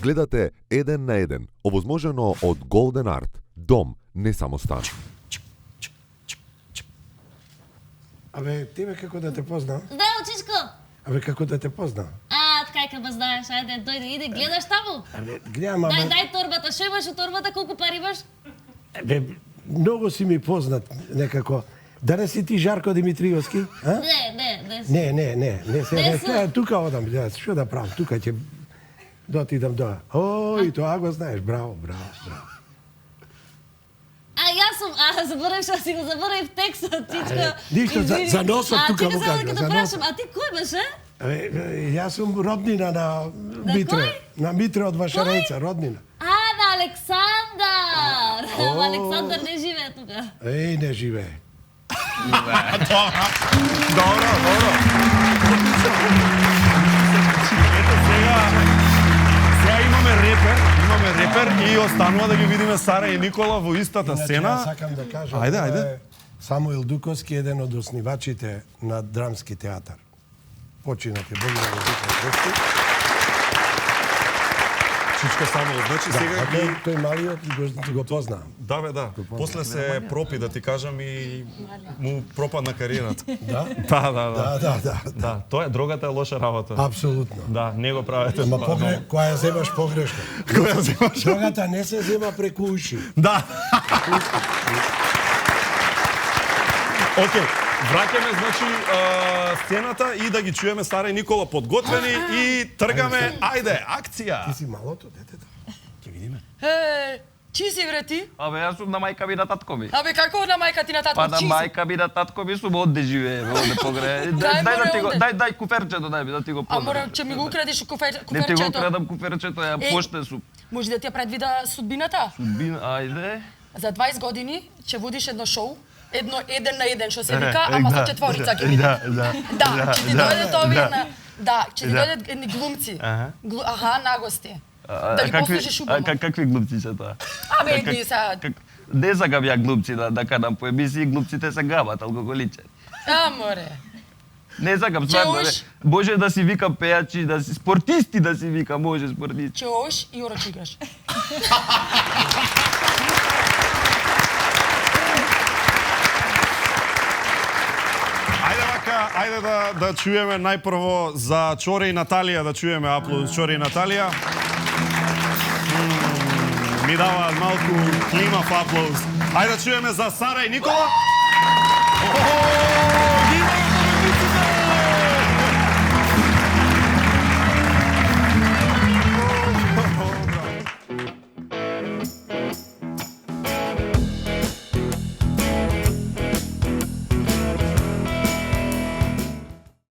Гледате Еден на еден, овозможено од Golden Art. Дом, не само стан. Абе, тебе како да те познам? Здраво, Чичко! Абе, како да те познам? Кај ме знаеш, ајде, дојди, иди, гледаш таму? Абе, гледам, ама... Дај торбата, шо имаш у торбата, колку пари имаш? Абе, многу си ми познат некако. Да не си ти Жарко Димитриевски? А? Не, се, тука одам, што да правам, тука ќе дотидам доа. И тоа го знаеш, браво. Заборавив што си го заборавив текстот, Чичко. Ништо, за носот тука му кажа, за носот. А ти кој беше? Јас сум роднина на Митре. На Митре од Вашареца, роднина. На Александар! Александар не живее тука. Не живее. Добро. Ето сега имаме репер и останува да ги видиме Сара и Никола во истата сцена. Јас сакам да кажам, Ајде. Самуил Дуковски е еден од основачите на драмски театар. Починати, Богдан Дуковски. Чичка Самуил, значи сега ги... Тој малиот го познавам. Да, бе, да. После се пропи, да ти кажам, и му пропадна кариерата. Да? Да, тоа е, дрогата е лоша работа. Апсолутно. Да, не го правете. Ама која ја земаш погрешно. Дрогата не се зема преку уши. Да. Океј, враќаме, значи, сцената и да ги чуеме Сара и Никола подготвени и тргаме, ајде, акција! Ти си малото детето. Ќе видиме. Чи си вре ти? Абе, јас сум на мајка ми на татко ми. Абе, како на мајка ти на татко? Па на мајка ми на татко ми сум одде живее, одде погре. Дај куферчето, дај ми да ти го А подам. мора, че ми го украдеш куферчето? Не ти го крадам куферчето, ја поштен сум. Може да ти ја предвида судбината? Судбина, ајде. За 20 години ќе водиш едно шоу, еден на еден, што се вика, ама со четворица ќе видиш. Да, ќе ти дојдат овие на... Да, ќе ти дојдат едни глумци. На гости. Да ги послушаш убаво. Какви глумци се тоа? Абе, едни са... Не сакам ја глумци да кадам по емисии, глумците се габат, алкоголичари. Море. Не сакам, стварно. Може да си вика пејачи, да си спортисти да си вика, може спортисти. Чош и ороч играш. Ајде да чуеме најпрво за Чоре и Наталија, да чуеме аплауз Чоре и Наталија. Ми дава малку климав аплауз. Ајде да чуеме за Сара и Никола.